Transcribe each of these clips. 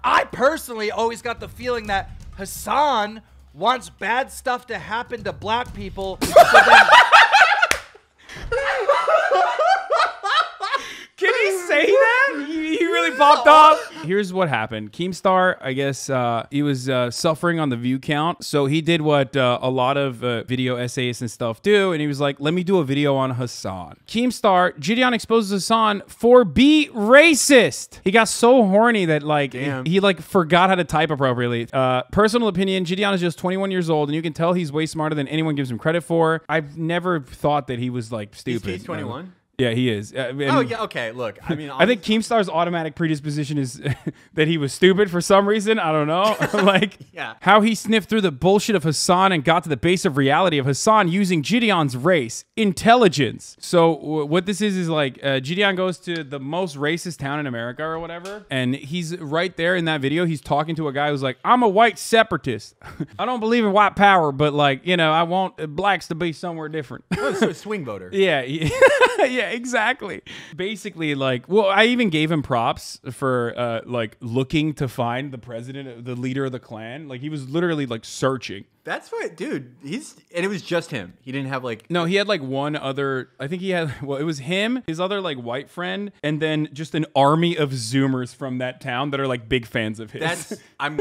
I personally always got the feeling that Hasan wants bad stuff to happen to black people. So then Can he say that? He really popped off. Here's what happened. Keemstar, I guess he was suffering on the view count. So he did what a lot of video essayists and stuff do. And he was like, let me do a video on Hasan. Keemstar, JiDion exposes Hasan for be racist. He got so horny that like he like forgot how to type appropriately. Personal opinion, JiDion is just 21 years old and you can tell he's way smarter than anyone gives him credit for. I've never thought that he was like stupid. He's 21? Yeah, he is. Oh, yeah, okay, look, I mean... I think Keemstar's automatic predisposition is that he was stupid for some reason. I don't know. Like, how he sniffed through the bullshit of Hasan and got to the base of reality of Hasan using JiDion's race, intelligence. So what this is like, JiDion goes to the most racist town in America or whatever, and he's right there in that video. He's talking to a guy who's like, I'm a white separatist. I don't believe in white power, but like, you know, I want blacks to be somewhere different. Oh, so a swing voter. Yeah. Yeah, exactly. Basically, like, well, I even gave him props for like looking to find the president, the leader of the Klan. Like he was literally like searching. That's what, dude. And it was just him. He didn't have like... No, he had like one other, I think he had, well, it was him, his other like white friend, and then just an army of Zoomers from that town that are like big fans of his. I'm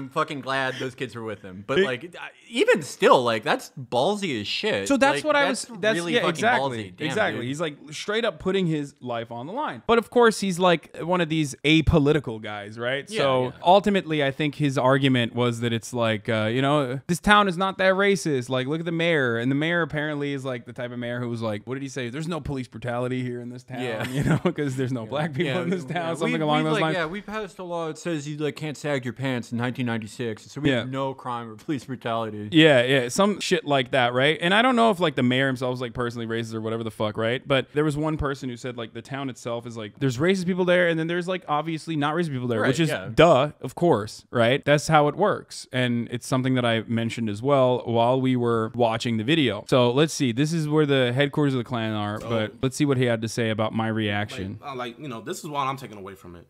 fucking glad those kids were with him. But like, even still, like, that's ballsy as shit. So that's like, what I was, that's really yeah, fucking exactly. ballsy. Damn, exactly. dude. He's like straight up putting his life on the line. But of course, he's like one of these apolitical guys, right? Yeah, so ultimately, I think his argument was that it's like, you know, this town is not that racist. Like, look at the mayor. And the mayor apparently is like the type of mayor who was like, what did he say? There's no police brutality here in this town, you know, because there's no black people in this town, something along those lines. Yeah, we passed a law that says you like can't sag your pants in 1996. So we have no crime or police brutality. Yeah, some shit like that, right? And I don't know if like the mayor himself is like personally racist or whatever the fuck, right? But there was one person who said like the town itself is like, there's racist people there and then there's like obviously not racist people there, which is duh, of course, right? That's how it works. And it's something that I mentioned as well while we were watching the video. So let's see. This is where the headquarters of the Klan are, but let's see what he had to say about my reaction. Like, you know, this is what I'm taking away from it.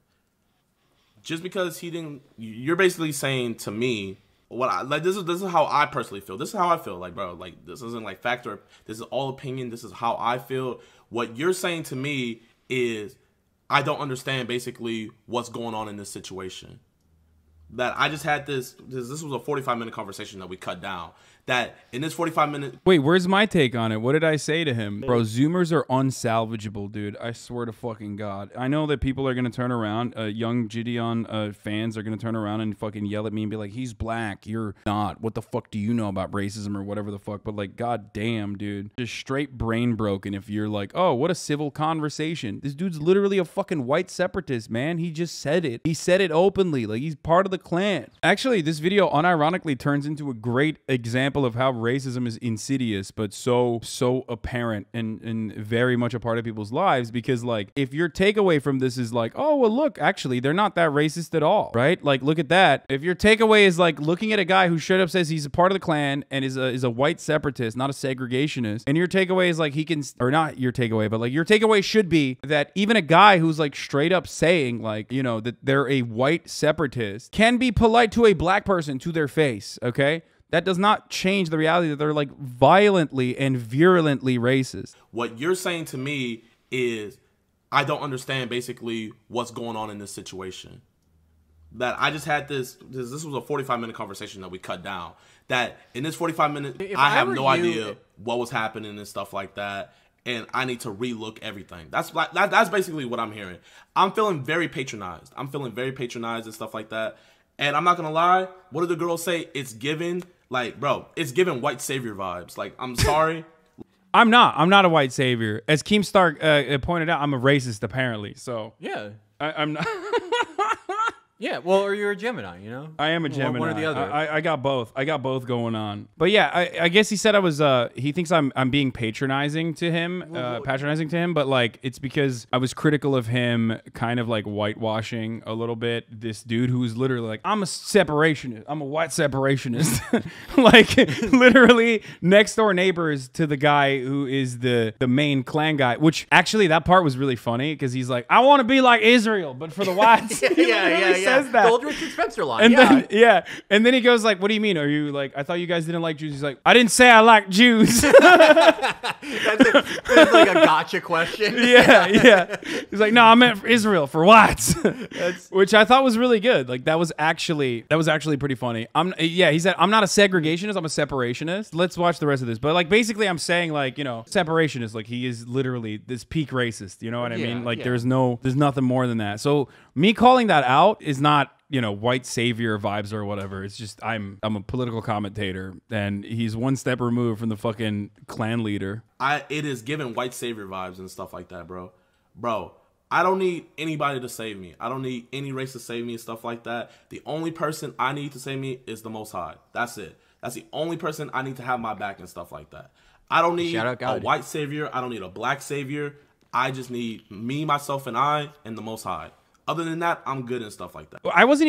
Just because he didn't, you're basically saying to me, what I like, this is how I personally feel. This is how I feel. Like, bro, like this isn't like factor. This is all opinion. This is how I feel. What you're saying to me is, I don't understand basically what's going on in this situation. That I just had this was a 45-minute conversation that we cut down. That in this 45-minute... Wait, where's my take on it? What did I say to him? Bro, Zoomers are unsalvageable, dude. I swear to fucking God. I know that people are going to turn around, young JiDion fans are going to turn around and fucking yell at me and be like, he's black, you're not. What the fuck do you know about racism or whatever the fuck? But like, God damn, dude. Just straight brain broken if you're like, oh, what a civil conversation. This dude's literally a fucking white separatist, man. He just said it. He said it openly. Like, he's part of the Klan. Actually, this video unironically turns into a great example of how racism is insidious but so apparent and very much a part of people's lives, because like if your takeaway from this is like, oh well, look, actually they're not that racist at all, right? Like, look at that. If your takeaway is like looking at a guy who straight up says he's a part of the Klan and is a white separatist, not a segregationist, and your takeaway is like he can, or not your takeaway, but like your takeaway should be that even a guy who's like straight up saying like, you know, that they're a white separatist can be polite to a black person to their face, okay? That does not change the reality that they're like violently and virulently racist. What you're saying to me is, I don't understand basically what's going on in this situation. That I just had this was a 45-minute conversation that we cut down. That in this 45 minutes, I have no idea what was happening and stuff like that. And I need to relook everything. That's basically what I'm hearing. I'm feeling very patronized. I'm feeling very patronized and stuff like that. And I'm not gonna lie, what do the girls say? It's given, like, bro, it's given white savior vibes. Like, I'm sorry. I'm not a white savior. As Keemstar pointed out, I'm a racist apparently. So yeah, I'm not. Yeah, well, or you're a Gemini, you know? I am a Gemini. One or the other. I got both. I got both going on. But yeah, I guess he said I was, he thinks I'm being patronizing to him, but like, it's because I was critical of him kind of like whitewashing a little bit this dude who's literally like, I'm a separationist. I'm a white separationist. Like, literally next door neighbors to the guy who is the main Klan guy, which actually that part was really funny because he's like, I want to be like Israel, but for the whites. Yeah. says that. The old Richard Spencer line. And yeah. then and then he goes like, "What do you mean? Are you like? I thought you guys didn't like Jews." He's like, "I didn't say I like Jews." That's like a gotcha question. yeah. He's like, "No, I meant for Israel, for whites," which I thought was really good. Like that was actually pretty funny. He said, "I'm not a segregationist. I'm a separationist." Let's watch the rest of this. But like basically, I'm saying like separationist. Like he is literally this peak racist. You know what I mean? Like there's nothing more than that. So me calling that out is not white savior vibes or whatever. It's just I'm a political commentator, and he's one step removed from the fucking clan leader. It is giving white savior vibes and stuff like that, bro. Bro, I don't need anybody to save me. I don't need any race to save me and stuff like that. The only person I need to save me is the Most High. That's it. That's the only person I need to have my back and stuff like that. I don't need a white savior. I don't need a black savior. I just need me, myself, and I, and the Most High. Other than that, I'm good and stuff like that. I don't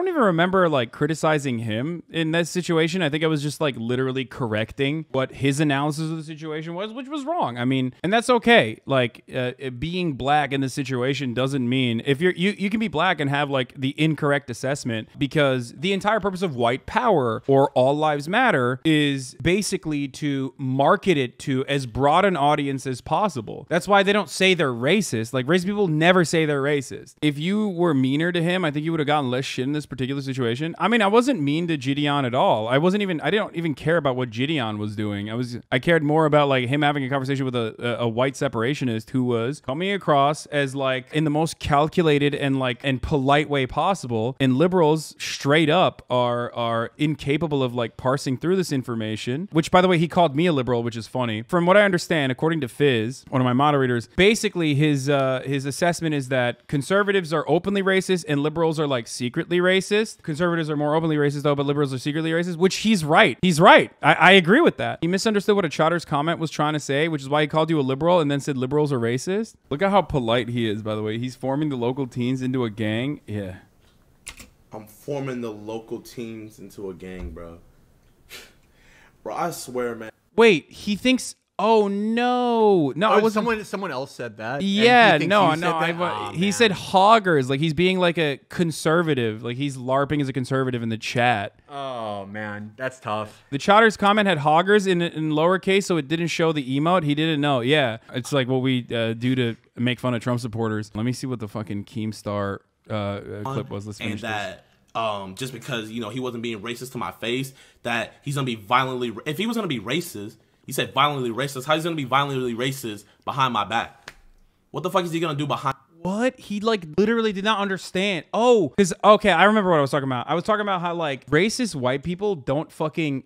even remember like criticizing him in that situation. I think I was just like literally correcting what his analysis of the situation was, which was wrong. I mean, and that's okay. Like being black in this situation doesn't mean if you can be black and have like the incorrect assessment, because the entire purpose of white power or all lives matter is basically to market it to as broad an audience as possible. That's why they don't say they're racist. Like racist people never say they're racist. If you were meaner to him, I think you would have gotten less shit in this particular situation. I mean, I wasn't mean to JiDion at all. I didn't even care about what JiDion was doing. I cared more about like him having a conversation with a white separationist who was coming across as like in the most calculated and polite way possible. And liberals straight up are incapable of like parsing through this information, which by the way, he called me a liberal, which is funny. From what I understand, according to Fizz, one of my moderators, basically his assessment is that conservatives are openly racist and liberals are like secretly racist. Conservatives are more openly racist though, but liberals are secretly racist, which he's right. He's right. I agree with that. He misunderstood what a Chotter's comment was trying to say, which is why he called you a liberal and then said liberals are racist. Look at how polite he is, by the way. He's forming the local teens into a gang. Yeah. I'm forming the local teams into a gang, bro. Bro, I swear, man. Wait, he thinks... Oh no! No, Oh, it wasn't. someone else said that. Yeah, he he said hoggers. Like he's being like a conservative. Like he's LARPing as a conservative in the chat. Oh man, that's tough. The Chotter's comment had hoggers in lowercase, so it didn't show the emote. He didn't know. Yeah, it's like what we do to make fun of Trump supporters. Let me see what the fucking Keemstar clip was. Let's finish this. Just because he wasn't being racist to my face, that he's gonna be violently. If he was gonna be racist. He said violently racist. How's he gonna be violently racist behind my back? What the fuck is he gonna do behind? What? He like literally did not understand. Oh, because okay, I remember what I was talking about. I was talking about how like racist white people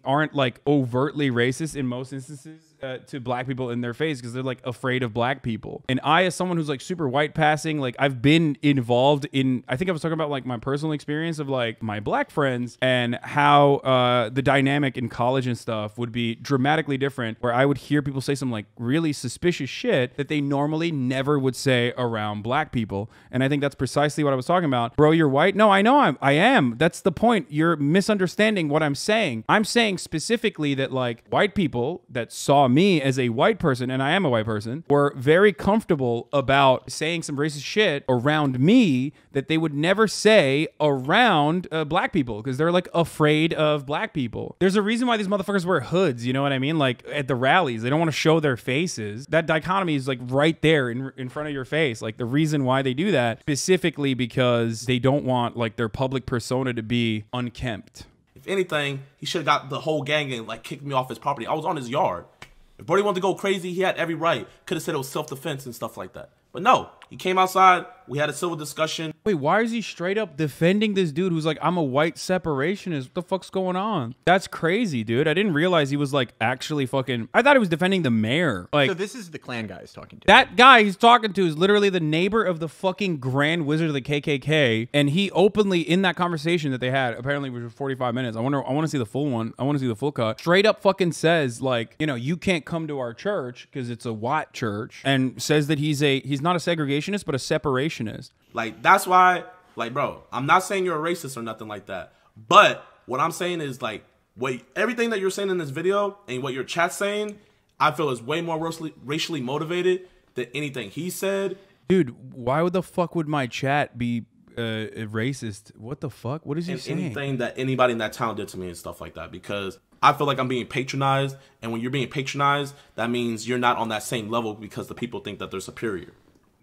aren't like overtly racist in most instances to black people in their face because they're like afraid of black people. And I, as someone who's like super white passing, like I've been involved in, I think I was talking about like my personal experience of like my black friends and how the dynamic in college and stuff would be dramatically different, where I would hear people say some like really suspicious shit that they normally never would say around black people. And I think that's precisely what I was talking about. Bro, you're white? No, I know I am. That's the point. You're misunderstanding what I'm saying. I'm saying specifically that like white people that saw me as a white person, and I am a white person, were very comfortable about saying some racist shit around me that they would never say around black people because they're like afraid of black people. There's a reason why these motherfuckers wear hoods, you know what I mean? Like at the rallies, they don't want to show their faces. That dichotomy is like right there in front of your face. Like the reason why they do that specifically because they don't want like their public persona to be unkempt. If anything, he should have got the whole gang and like kicked me off his property. I was on his yard. If Brody wanted to go crazy, he had every right. Could have said it was self-defense and stuff like that. But no, he came outside. We had a civil discussion. Wait, why is he straight up defending this dude who's like, I'm a white separationist? What the fuck's going on? That's crazy, dude. I didn't realize he was like actually fucking... I thought he was defending the mayor. Like, so this is the clan guy he's talking to. That guy he's talking to is literally the neighbor of the fucking Grand Wizard of the KKK. And he openly, in that conversation that they had, apparently it was 45 minutes. I want to see the full one. I want to see the full cut. Straight up fucking says like, you can't come to our church because it's a white church. And says that he's not a segregationist, but a separationist. Like, that's why, like, bro, I'm not saying you're a racist or nothing like that. But what I'm saying is, like, everything that you're saying in this video and what your chat's saying, I feel is way more racially motivated than anything he said. Dude, why the fuck would my chat be racist. What the fuck? What is he saying? Anything that anybody in that town did to me and stuff like that, because I feel like I'm being patronized, and when you're being patronized, that means you're not on that same level because the people think that they're superior.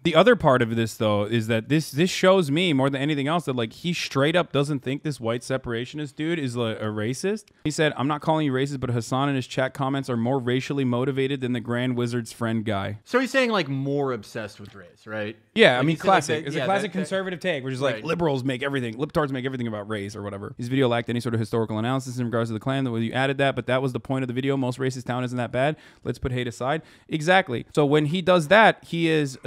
The other part of this, though, is that this shows me more than anything else that, like, he straight up doesn't think this white separationist dude is like, a racist. He said, "I'm not calling you racist, but Hasan and his chat comments are more racially motivated than the Grand Wizard's friend guy." So he's saying like more obsessed with race, right? Yeah, like, I mean, classic. Like it's a classic conservative take, which is like right. liberals make everything, libtards make everything about race or whatever. His video lacked any sort of historical analysis in regards to the Klan. You added that, but that was the point of the video. Most racist town isn't that bad. Let's put hate aside. Exactly. So when he does that, he is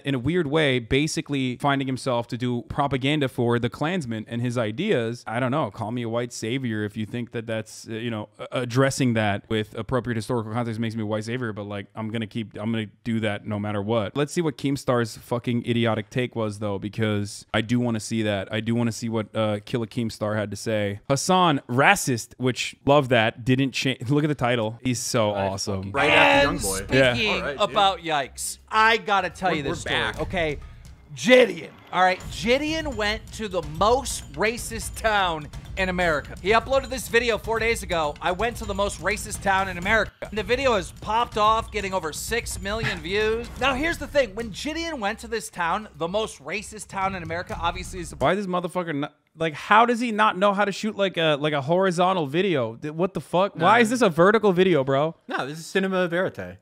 in a weird way basically finding himself to do propaganda for the Klansman and his ideas. I don't know. Call me a white savior if you think that that's you know, addressing that with appropriate historical context makes me a white savior. But like, I'm gonna do that no matter what. Let's see what Keemstar's fucking idiotic take was, though, because I do want to see that. I do want to see what Killer Keemstar had to say. Hasan, racist, which love that. Didn't change. Look at the title. He's so awesome. Right after And Young Boy. speaking All right, dude. about yikes, I gotta tell you We're this story. back. Okay, JiDion. All right, JiDion went to the most racist town in America. He uploaded this video 4 days ago. I went to the most racist town in America. The video has popped off, getting over 6 million views. Now, here's the thing. When JiDion went to this town, the most racist town in America, obviously is... Why this motherfucker not, like, how does he not know how to shoot like a horizontal video? What the fuck? Why is this a vertical video, bro? No, this is cinema verite.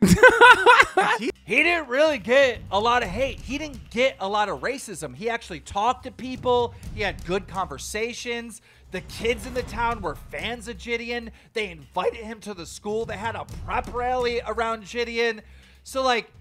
He didn't really get a lot of hate. He didn't get a lot of racism. He actually talked to people. He had good conversations. The kids in the town were fans of JiDion. They invited him to the school. They had a prep rally around JiDion. So, like,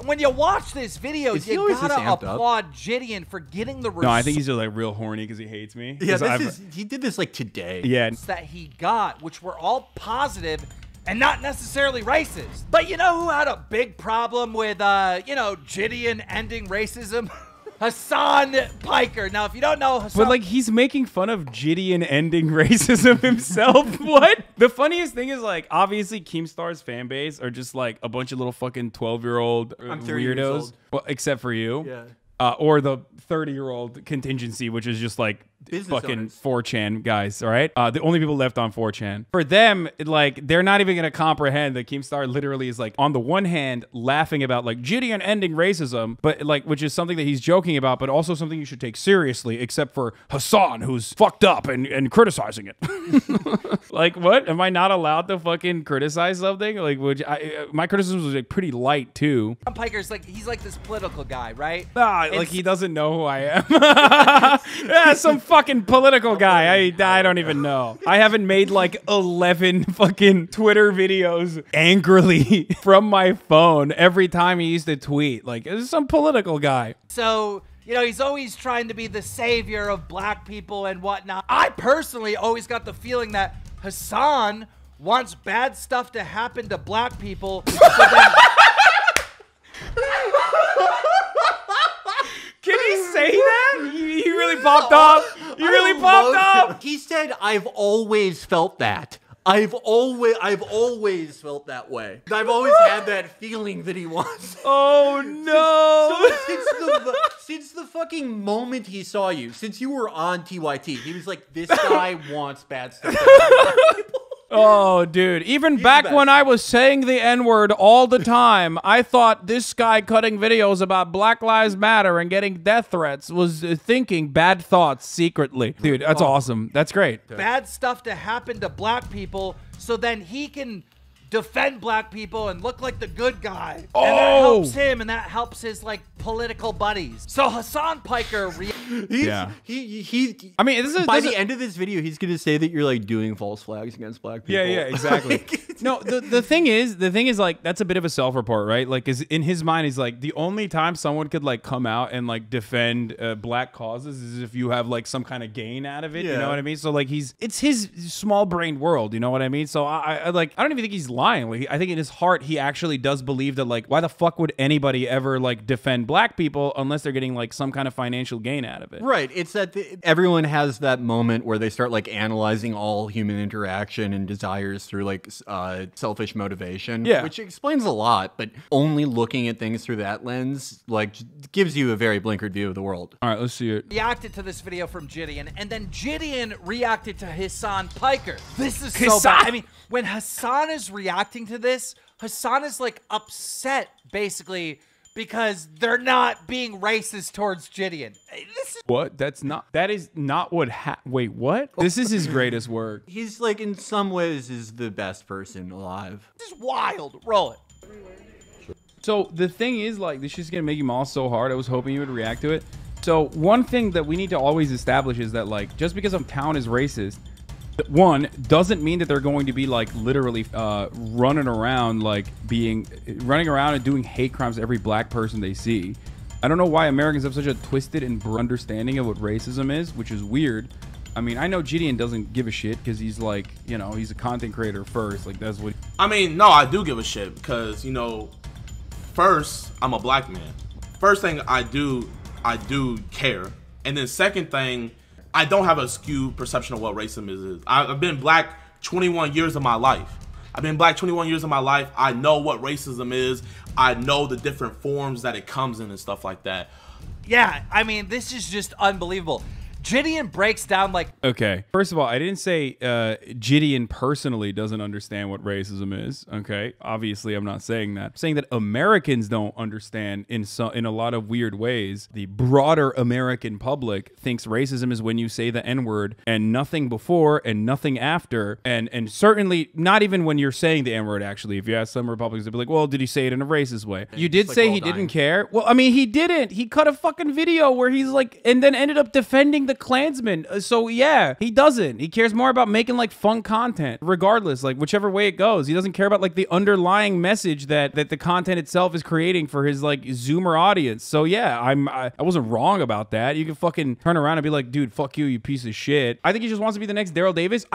when you watch this video, Is he you always this gotta amped up? applaud JiDion for getting the No, I think he's just like real horny because he hates me. Yeah, 'Cause he did this like today. yeah. that he got, which were all positive and not necessarily racist. But you know who had a big problem with, you know, JiDion ending racism? Hasan Piker. Now, if you don't know Hasan... But like, he's making fun of JiDion ending racism himself. What? The funniest thing is, like, obviously Keemstar's fan base are just like a bunch of little fucking 12-year-old I'm 30 years weirdos. old. Well, except for you. Yeah. Or the 30-year-old contingency, which is just like Business fucking owners. 4chan guys, all right? The only people left on 4chan. For them, like, they're not even going to comprehend that Keemstar literally is like, on the one hand, laughing about like JiDion ending racism, but like, which is something that he's joking about, but also something you should take seriously, except for Hasan, who's fucked up and criticizing it. Like, what? Am I not allowed to fucking criticize something? Like, my criticism was like pretty light too. Hasan Piker's like, he's like this political guy, right? Like, he doesn't know who I am. Yeah, some fucking political guy. I don't even know. I haven't made like 11 fucking Twitter videos angrily from my phone every time he used to tweet. Like, it's some political guy. So, you know, he's always trying to be the savior of black people and whatnot. I personally always got the feeling that Hasan wants bad stuff to happen to black people. So then Can he say that? He really popped off. He really popped off. He said, "I've always felt that. I've always felt that way. I've always had that feeling that he wants." Oh no. So since the fucking moment he saw you, since you were on TYT, he was like, "This guy wants bad stuff." Oh, dude. Even back best. when I was saying the N-word all the time, I thought this guy cutting videos about Black Lives Matter and getting death threats was thinking bad thoughts secretly. Dude, that's awesome. That's great. bad stuff to happen to black people so then he can defend black people and look like the good guy. And that helps him and that helps his like political buddies. So Hasan Piker Yeah. He I mean, this is by the end of this video, he's gonna say that you're like doing false flags against black people. Yeah, exactly. No, the thing is like, that's a bit of a self-report, right? Like, is in his mind, he's like, the only time someone could like come out and like defend black causes is if you have like some kind of gain out of it. You know what I mean? So like, it's his small-brained world. You know what I mean? So I don't even think he's lying. Like, I think in his heart, he actually does believe that like, why the fuck would anybody ever like defend black people unless they're getting like some kind of financial gain out out of it. Right. It's that everyone has that moment where they start like analyzing all human interaction and desires through like selfish motivation. Yeah. Which explains a lot, but only looking at things through that lens like gives you a very blinkered view of the world. All right, let's see it. Reacted to this video from JiDion, and then JiDion reacted to Hasan Piker. This is so bad. I mean, when Hasan is reacting to this, Hasan is like upset basically because they're not being racist towards JiDion. What? That is not what wait, what? This is his greatest work. He's like in some ways is the best person alive. This is wild. Roll it. So the thing is, like, this is gonna make him all so hard. I was hoping you would react to it. So one thing that we need to always establish is that, like, just because a town is racist, one, doesn't mean that they're going to be like literally running around and doing hate crimes to every black person they see. I don't know why Americans have such a twisted and understanding of what racism is, which is weird. I mean, I know JiDion doesn't give a shit because he's like, you know, he's a content creator first. Like, that's what. I mean, no, I do give a shit because, you know, first, I'm a black man. First thing I do care. And then second thing, I don't have a skewed perception of what racism is. I've been black 21 years of my life. I know what racism is. I know the different forms that it comes in and stuff like that. Yeah, I mean, this is just unbelievable. JiDion breaks down like... Okay, first of all, I didn't say JiDion personally doesn't understand what racism is, okay? Obviously, I'm not saying that. I'm saying that Americans don't understand in a lot of weird ways. The broader American public thinks racism is when you say the N-word and nothing before and nothing after, and certainly not even when you're saying the N-word, actually. If you ask some Republicans, they'll be like, well, did he say it in a racist way? You did say he didn't care? Well, I mean, he didn't. He cut a fucking video where he's like, and then ended up defending the Klansmen. So yeah, he doesn't. He cares more about making like fun content, regardless, like whichever way it goes. He doesn't care about like the underlying message that the content itself is creating for his like Zoomer audience. So yeah, I wasn't wrong about that. You can fucking turn around and be like, dude, fuck you, you piece of shit. I think he just wants to be the next Daryl Davis.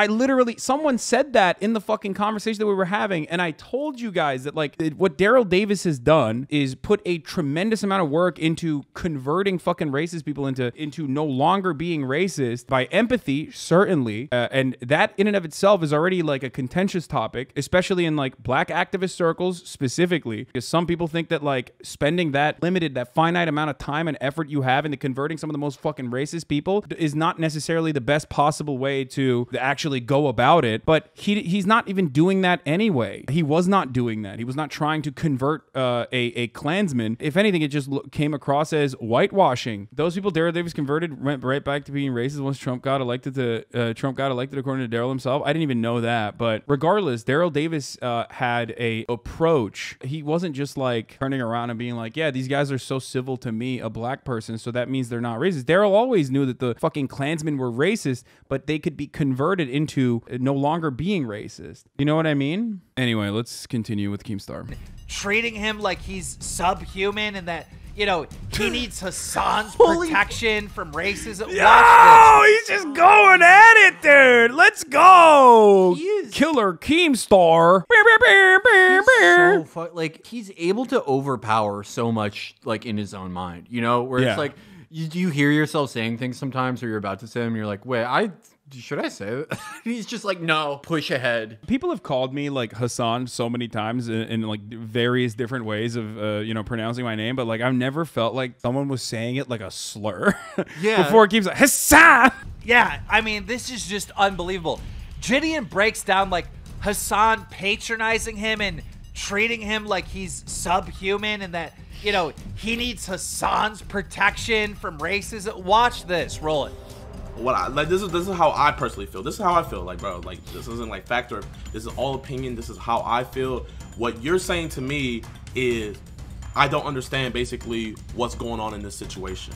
Someone said that in the fucking conversation that we were having, and I told you guys that like what Daryl Davis has done is put a tremendous amount of work into converting fucking racist people into no longer being racist by empathy, certainly, and that in and of itself is already like a contentious topic, especially in like black activist circles specifically, because some people think that like spending that finite amount of time and effort you have into converting some of the most fucking racist people is not necessarily the best possible way to actually go about it. But he's not even doing that anyway. He was not doing that. He was not trying to convert a Klansman. If anything, it just came across as whitewashing. Those people Daryl Davis converted went right back to being racist once Trump got elected according to Daryl himself. I didn't even know that, but regardless, Daryl Davis had a approach. He wasn't just like turning around and being like, yeah, these guys are so civil to me, a black person, so that means they're not racist. Daryl always knew that the fucking Klansmen were racist, but they could be converted into no longer being racist. You know what I mean? Anyway, let's continue with Keemstar. Treating him like he's subhuman and that, you know, he needs Hasan's protection from racism. Yo, he's just going at it, dude. Let's go. He is Killer Keemstar. so like he's able to overpower so much like in his own mind, you know, where it's like you hear yourself saying things sometimes or you're about to say them and you're like, wait, should I say it? He's just like, no, push ahead. People have called me like Hasan so many times in like various different ways of you know, pronouncing my name, but like I've never felt like someone was saying it like a slur. Yeah. Before it keeps like Hasan. Yeah, I mean, this is just unbelievable. JiDion breaks down like Hasan patronizing him and treating him like he's subhuman and that, you know, he needs Hasan's protection from racism. Watch this. Roll it. This is how I personally feel. This is how I feel. Like, bro, like this isn't like factor. This is all opinion. This is how I feel. What you're saying to me is I don't understand basically what's going on in this situation.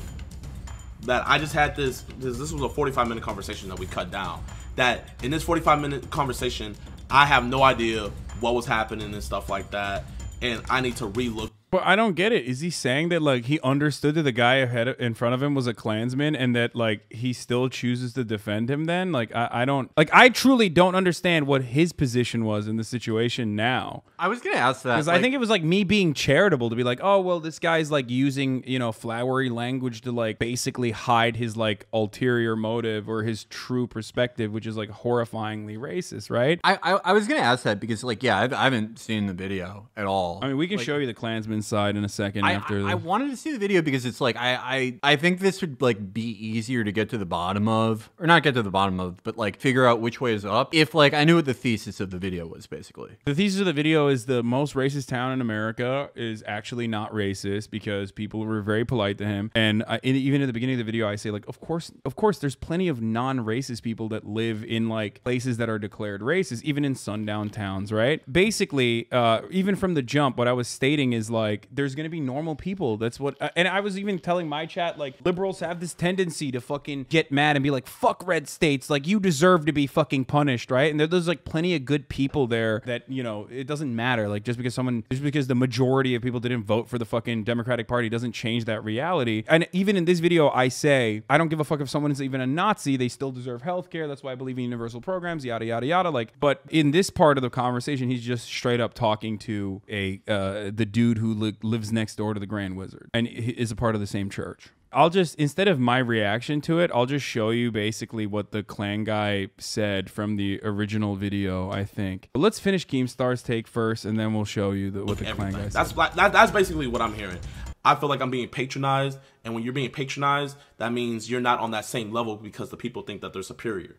That I just had this was a 45-minute conversation that we cut down. That in this 45-minute conversation, I have no idea what was happening and stuff like that. And I need to relook But I don't get it. Is he saying that like he understood that the guy in front of him was a Klansman and that like he still chooses to defend him then? Like I don't like I truly don't understand what his position was in the situation now. I was gonna ask that because I think it was like me being charitable to be like, oh well, this guy's like using, you know, flowery language to like basically hide his like ulterior motive or his true perspective, which is like horrifyingly racist, right? I was gonna ask that because like I haven't seen the video at all. I mean, we can show you the Klansman side in a second after. I wanted to see the video because it's like I think this would like be easier to get to the bottom of, or not get to the bottom of, but like figure out which way is up if like I knew what the thesis of the video was basically. The thesis of the video is the most racist town in America is actually not racist because people were very polite to him. And even at the beginning of the video, I say like, of course, there's plenty of non-racist people that live in like places that are declared racist, even in sundown towns, right? Basically, even from the jump, what I was stating is like, there's going to be normal people. That's what, and I was even telling my chat, like liberals have this tendency to fucking get mad and be like, fuck red states. Like you deserve to be fucking punished. Right. And there's like plenty of good people there that, you know, it doesn't matter. Like just because the majority of people didn't vote for the fucking Democratic Party doesn't change that reality. And even in this video, I say, I don't give a fuck if someone is even a Nazi, they still deserve healthcare. That's why I believe in universal programs, yada, yada, yada. Like, but in this part of the conversation, he's just straight up talking to the dude who lives next door to the Grand Wizard and is a part of the same church. I'll just, instead of my reaction to it, I'll just show you basically what the Klan guy said from the original video, I think. But let's finish Keemstar's take first, and then we'll show you what the Klan guy said. That's basically what I'm hearing. I feel like I'm being patronized, and when you're being patronized, that means you're not on that same level because the people think that they're superior.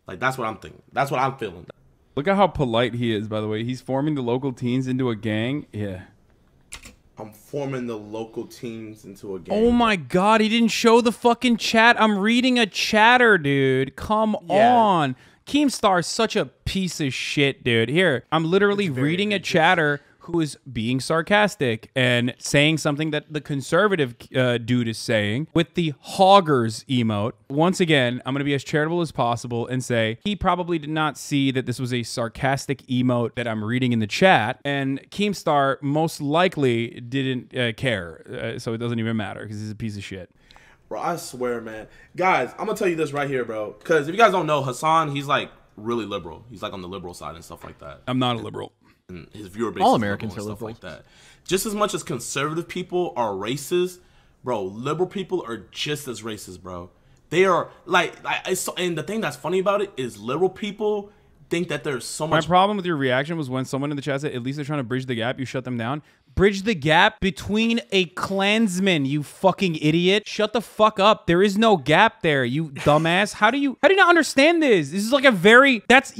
Like, that's what I'm thinking. That's what I'm feeling. Look at how polite he is, by the way. He's forming the local teens into a gang. Yeah. I'm forming the local teams into a game. Oh my God, he didn't show the fucking chat. I'm reading a chatter, dude. Come on. Keemstar is such a piece of shit, dude. Here, I'm literally reading a chatter who is being sarcastic and saying something that the conservative dude is saying with the hoggers emote. Once again, I'm going to be as charitable as possible and say he probably did not see that this was a sarcastic emote that I'm reading in the chat, and Keemstar most likely didn't care, so it doesn't even matter because he's a piece of shit. Bro, I swear, man. Guys, I'm going to tell you this right here, bro, because if you guys don't know, Hasan, he's like really liberal. He's like on the liberal side and stuff like that. I'm not a liberal. And his viewer base all Americans are stuff liberal like that. Just as much as conservative people are racist, bro, liberal people are just as racist, bro. They are and the thing that's funny about it is liberal people think that there's so much. My problem with your reaction was when someone in the chat said, at least they're trying to bridge the gap, you shut them down. Bridge the gap between a Klansman, you fucking idiot. Shut the fuck up. There is no gap there, you dumbass. How do you not understand this? This is like a very, that's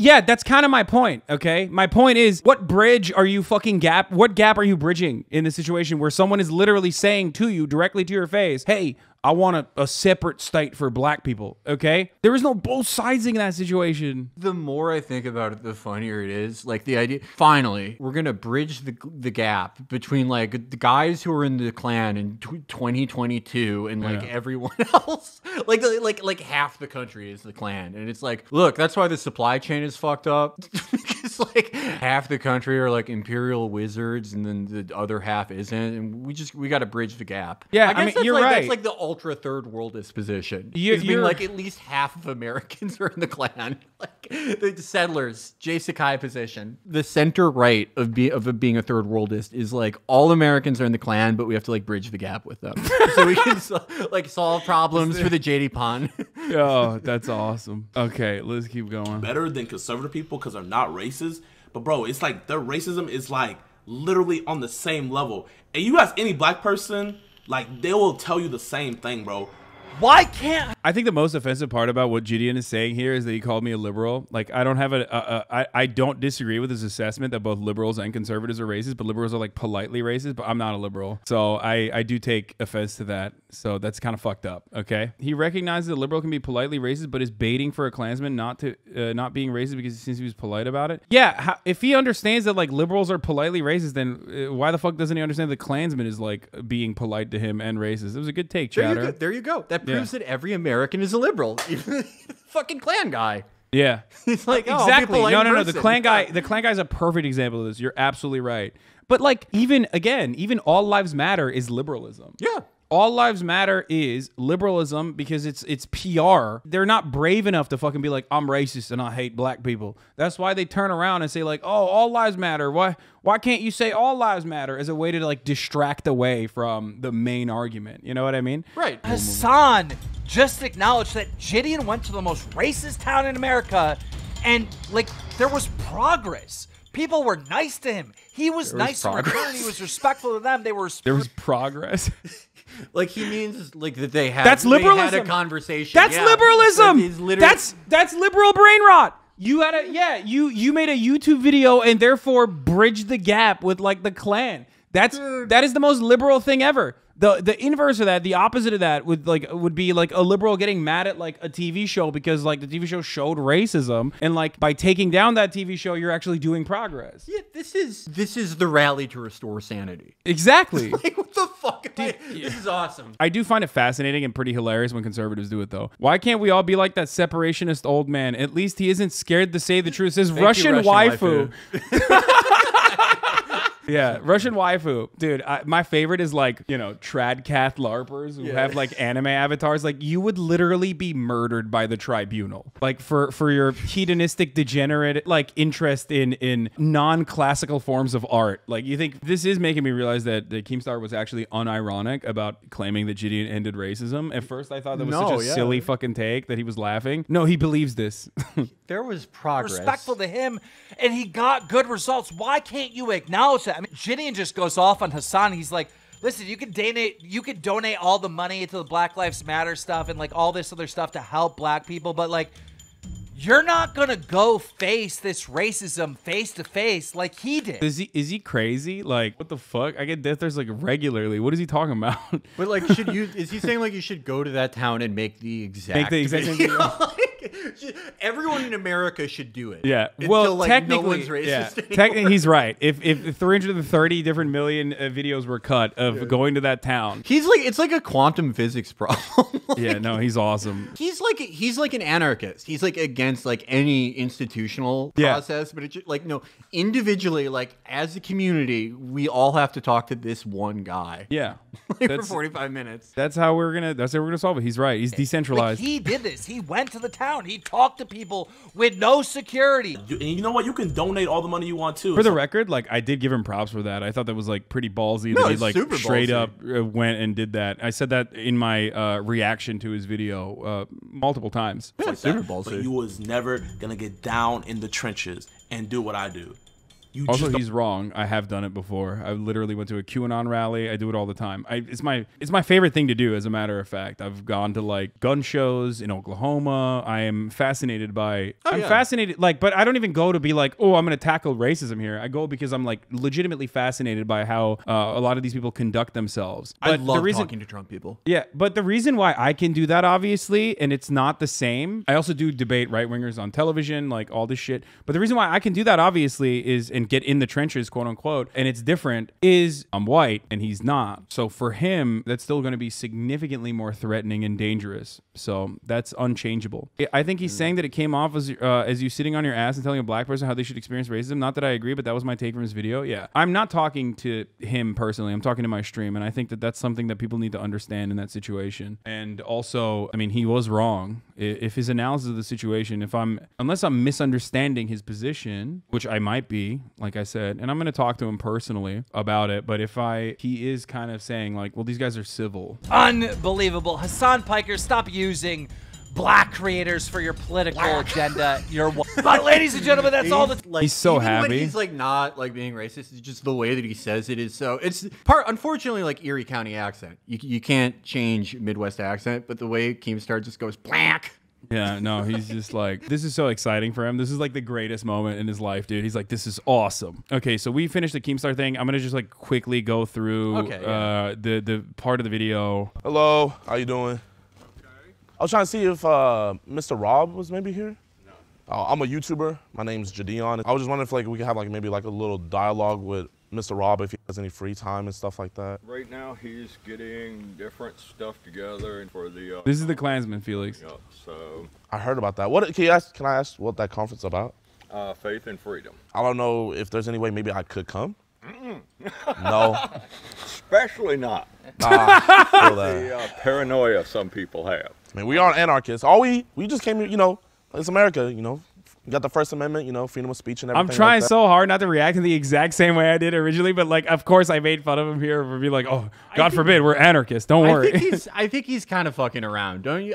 kind of my point, okay? My point is, what bridge are you what gap are you bridging in the situation where someone is literally saying to you directly to your face, hey, I want a separate state for black people, okay? There is no both sides in that situation. The more I think about it, the funnier it is. Like the idea, finally, we're gonna bridge the gap between like the guys who are in the Klan in 2022 and like everyone else. like half the country is the Klan, and it's like, look, that's why the supply chain is fucked up. Because like half the country are like imperial wizards, and then the other half isn't, and we got to bridge the gap. Yeah, I mean, you're right. That's like the ultra third worldist position. You're like at least half of Americans are in the Klan, like the settlers, Jay Sakai position. The center right of being a third worldist is like all Americans are in the Klan, but we have to like bridge the gap with them, so we can like solve problems for the JiDion. Oh, that's awesome. Okay, let's keep going. Better than conservative people because they're not racist, but bro, it's like their racism is like literally on the same level. And you ask any black person, like, they will tell you the same thing, bro. Why can't I think the most offensive part about what JiDion is saying here is that he called me a liberal. Like, I don't have I don't disagree with his assessment that both liberals and conservatives are racist, but liberals are like politely racist, but I'm not a liberal. So I do take offense to that. So that's kind of fucked up, okay? He recognizes that a liberal can be politely racist, but is baiting for a Klansman not being racist because since he was polite about it. Yeah, if he understands that like liberals are politely racist, then why the fuck doesn't he understand that Klansman is like being polite to him and racist? It was a good take, chatter. There you go. That proves that every American is a liberal. Even the fucking Klan guy. Yeah. It's like, exactly. No. The Klan guy's a perfect example of this. You're absolutely right. But like, even all lives matter is liberalism. Yeah. All lives matter is liberalism because it's PR. They're not brave enough to fucking be like, I'm racist and I hate black people. That's why they turn around and say like, oh, all lives matter. Why can't you say all lives matter as a way to like distract away from the main argument? You know what I mean? Right. Hasan just acknowledged that JiDion went to the most racist town in America and like there was progress. People were nice to him. He was nice in return. He was respectful to them. There was progress. Like he means like that they had That's liberalism. They had a conversation. That's liberalism. That's liberal brain rot. You had you made a YouTube video and therefore bridged the gap with like the Klan. That is the most liberal thing ever. The inverse of that, the opposite of that would be like a liberal getting mad at like a TV show because like the TV show showed racism, and like by taking down that TV show you're actually doing progress. Yeah, this is the rally to restore sanity. Exactly. Like what the fuck? This is awesome. I do find it fascinating and pretty hilarious when conservatives do it though. Why can't we all be like that separationist old man? At least he isn't scared to say the truth. Says Russian waifu. Yeah, Russian waifu. Dude, my favorite is like, you know, tradcath LARPers who have like anime avatars. Like you would literally be murdered by the tribunal. Like for your hedonistic degenerate like interest in non-classical forms of art. Like you think this is making me realize that the Keemstar was actually unironic about claiming that JiDion ended racism. At first I thought that was such a silly fucking take that he was laughing. No, he believes this. There was progress. Respectful to him, and he got good results. Why can't you acknowledge that? I mean, JiDion just goes off on Hasan. He's like, listen, you could donate all the money to the Black Lives Matter stuff and like all this other stuff to help black people, but like you're not gonna go face this racism face to face like he did. Is he crazy? Like what the fuck? I get death threats like regularly. What is he talking about? But like, is he saying like you should go to that town and make the exact same video? Everyone in America should do it. Yeah. Until, well, like, technically, no one's racist anymore. Technically, he's right. If 330 different million videos were cut of going to that town, it's like a quantum physics problem. Like, yeah, no, he's awesome. He's like an anarchist. He's like against like any institutional process, but it's like no, individually, like as a community, we all have to talk to this one guy. Yeah. Like, for 45 minutes. That's how we're gonna solve it. He's right. He's decentralized. Like he did this. He went to the town. He talked to people with no security. And you know what? You can donate all the money you want too. For the record, like I did give him props for that. I thought that was like pretty ballsy that he like straight up went and did that. I said that in my reaction to his video multiple times. Yeah, super ballsy. But you was never gonna get down in the trenches and do what I do. Also, he's wrong. I have done it before. I literally went to a QAnon rally. I do it all the time. It's my favorite thing to do, as a matter of fact. I've gone to like gun shows in Oklahoma. I am fascinated by. Fascinated, like, but I don't even go to be like, oh, I'm going to tackle racism here. I go because I'm like legitimately fascinated by how a lot of these people conduct themselves. But I love talking to Trump people. Yeah, but the reason why I can do that, obviously, and it's not the same. I also do debate right wingers on television, like all this shit. But the reason why I can do that, obviously, is and get in the trenches, quote unquote, and it's different, is I'm white and he's not. So for him, that's still going to be significantly more threatening and dangerous. So that's unchangeable. I think he's saying that it came off as you sitting on your ass and telling a black person how they should experience racism. Not that I agree, but that was my take from his video. Yeah. I'm not talking to him personally. I'm talking to my stream, and I think that that's something that people need to understand in that situation. And also, I mean, he was wrong. If his analysis of the situation, unless I'm misunderstanding his position, which I might be, like I said, and I'm going to talk to him personally about it, but he is kind of saying like, well, these guys are civil. Unbelievable. Hasan Piker, stop using black creators for your political agenda. But ladies and gentlemen, that's all the like, he's so even happy. When he's like not like being racist, it's just the way that he says it is. So it's unfortunately like Erie County accent. You can't change Midwest accent, but the way Keemstar just goes black. Yeah, no, he's just like, this is so exciting for him. This is like the greatest moment in his life, dude. He's like, this is awesome. Okay, so we finished the Keemstar thing. I'm gonna just like quickly go through the part of the video. Hello, how you doing? Okay. I was trying to see if Mr. Rob was maybe here. No. I'm a YouTuber. My name's JiDion. I was just wondering if like we could have like maybe like a little dialogue with Mr. Rob if he has any free time and stuff like that. Right now, he's getting different stuff together and for the. This is the Klansman, Felix. Yep. So. I heard about that. What can I ask what that conference about? Faith and freedom. I don't know if there's any way maybe I could come. No. Especially not. Nah, I feel that. The paranoia some people have. I mean, we aren't anarchists. All we just came here, you know, it's America, you know. We got the First Amendment, you know, freedom of speech and everything. I'm trying like that. so hard not to react in the exact same way I did originally, but like, of course, I made fun of him here for being like, "Oh, God forbid, we're anarchists." Don't worry. I think he's kind of fucking around, don't you?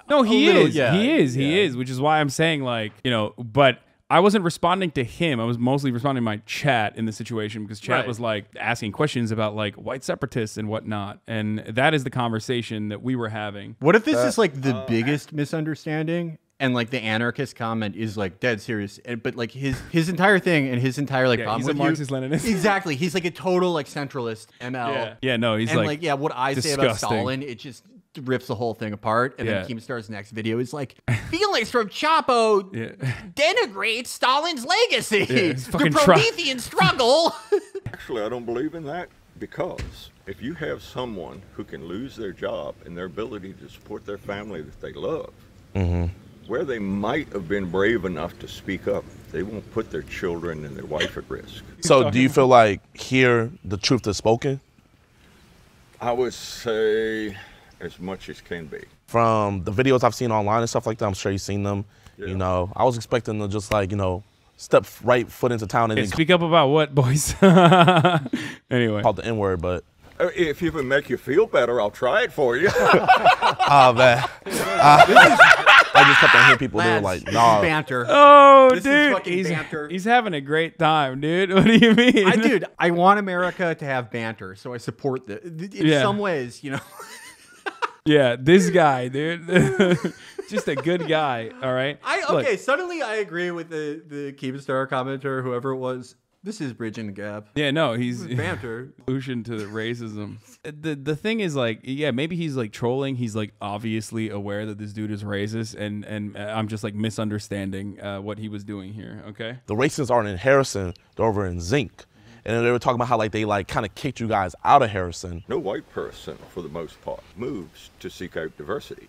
No, he is. Yeah, He is, which is why I'm saying, like, you know, but I wasn't responding to him. I was mostly responding to my chat in the situation because chat was like asking questions about like white separatists and whatnot. And that is the conversation that we were having. What if this is like the biggest misunderstanding? And like the anarchist comment is like dead serious, but like his entire thing and his entire like problem he's a with Marxist-Leninist. Exactly, he's like a total like centralist ML. Yeah, no, he's and like what I say about disgusting. Stalin, it just rips the whole thing apart. And Yeah. then Keemstar's next video is like, Felix from Chapo denigrates Stalin's legacy. it's The fucking Promethean struggle. Actually, I don't believe in that because if you have someone who can lose their job and their ability to support their family that they love, where they might have been brave enough to speak up, they won't put their children and their wife at risk. So do you feel like here the truth is spoken? I would say as much as can be. From the videos I've seen online and stuff like that, I'm sure you've seen them. Yeah. You know, I was expecting to just like, you know, step right foot into town and Hey, then speak up about what, boys? Anyway. call the N-word, but If you can make you feel better, I'll try it for you. oh man. I just kept on hearing people do like, nah. Banter. Oh, This is dude, fucking banter. he's having a great time, dude. What do you mean? Dude, I want America to have banter, so I support in some ways, you know. Yeah, this guy, dude. Just a good guy, all right? Look, Suddenly I agree with the Keemstar commenter, whoever it was. This is bridging the gap. yeah, no, he's Banter. solution to the racism. The thing is, like, yeah, maybe he's like trolling. He's like obviously aware that this dude is racist, and I'm just like misunderstanding what he was doing here. Okay. The racists aren't in Harrison, they're over in Zinc. And they were talking about how like they like kind of kicked you guys out of Harrison. No white person, for the most part, moves to seek out diversity.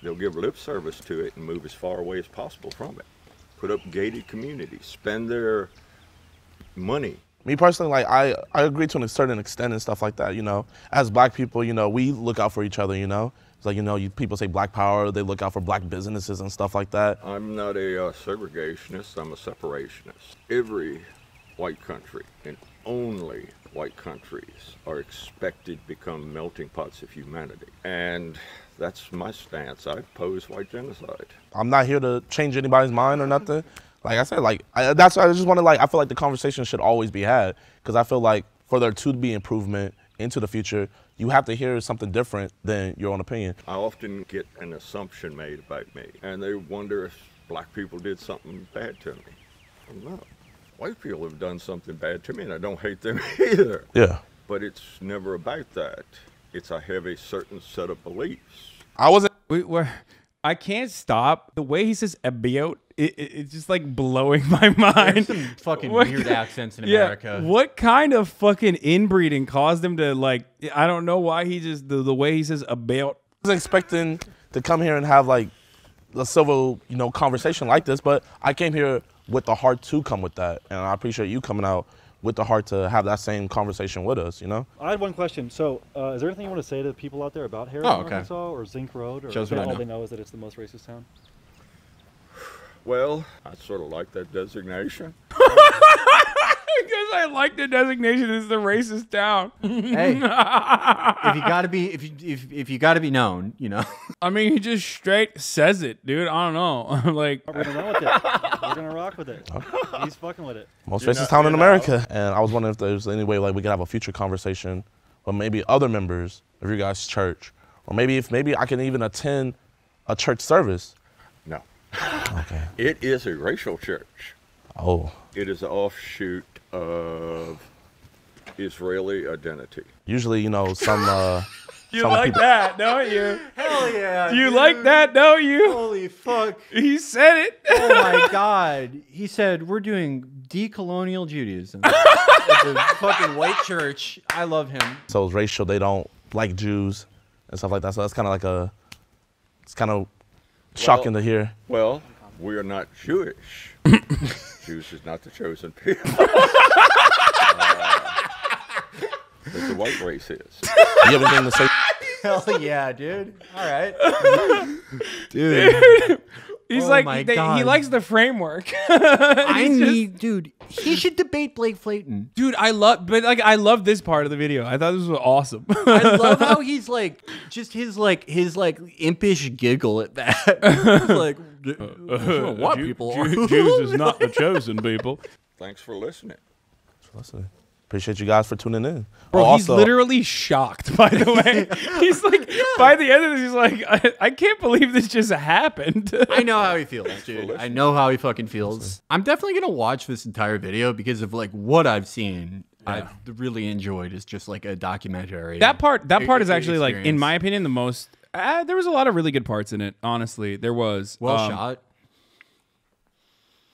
They'll give lip service to it and move as far away as possible from it. Put up gated communities, spend their money. Me personally, like I agree to a certain extent and stuff like that, you know. As black people, you know, we look out for each other, you know. It's like, you know, people say black power, they look out for black businesses and stuff like that. I'm not a segregationist, I'm a separationist. Every white country and only white countries are expected to become melting pots of humanity. And that's my stance. I oppose white genocide. I'm not here to change anybody's mind or nothing. Like I said, like that's why I just want to like. I feel like the conversation should always be had because I feel like for there to be improvement into the future, you have to hear something different than your own opinion. I often get an assumption made about me, and they wonder if black people did something bad to me. Well, no, white people have done something bad to me, and I don't hate them either. Yeah. But it's never about that. It's I have a certain set of beliefs. I wasn't. I can't stop the way he says about. It's just like blowing my mind. There's some fucking weird accents in America. What kind of fucking inbreeding caused him to like? I don't know why he just the way he says about. I was expecting to come here and have like a civil, you know, conversation like this, but I came here with the heart to come with that, and I appreciate you coming out with the heart to have that same conversation with us, you know? I had one question. So, is there anything you want to say to people out there about Harrison, Arkansas, or Zinc Road, or Shows what I all know. they know is that it's the most racist town? Well, I sort of like that designation. Because I like the designation as the racist town. Hey, if you gotta be, if you gotta be known, you know. I mean, he just straight says it, dude. I don't know. Like, We're gonna run with it. We're gonna rock with it. He's fucking with it. Most racist town in America. And I was wondering if there's any way like we could have a future conversation with maybe other members of your guys' church, or maybe I can even attend a church service. No. Okay. It is a racial church. Oh. It is an offshoot of Israeli identity. Usually, you know, some you some like people, that, don't you? Hell yeah! You like that, don't you? Holy fuck! He said it. Oh my god! He said we're doing decolonial Judaism at the fucking white church. I love him. So it's racial. They don't like Jews and stuff like that. So that's kind of like it's kind of shocking to hear. Well, we are not Jewish. Jews is not the chosen people. As the white race is. You have anything to say? Hell yeah, dude. All right. Dude. He's Oh like, my he God. likes the framework. Dude, he should debate Blake Flayton. Dude, I love this part of the video. I thought this was awesome. I love how he's like, just his impish giggle at that. He's like, what people are. Jews is not the chosen people. Thanks for listening. Listen, appreciate you guys for tuning in. Bro, Oh, he's also, literally shocked, by the way. He's like, by the end of this, he's like, I can't believe this just happened. I know how he feels, dude. I know how he fucking feels. I'm definitely gonna watch this entire video because of like what I've seen. I've really enjoyed is just like a documentary. That part is actually like, in experience. my opinion, the most. There was a lot of really good parts in it. Honestly, there was. Well shot.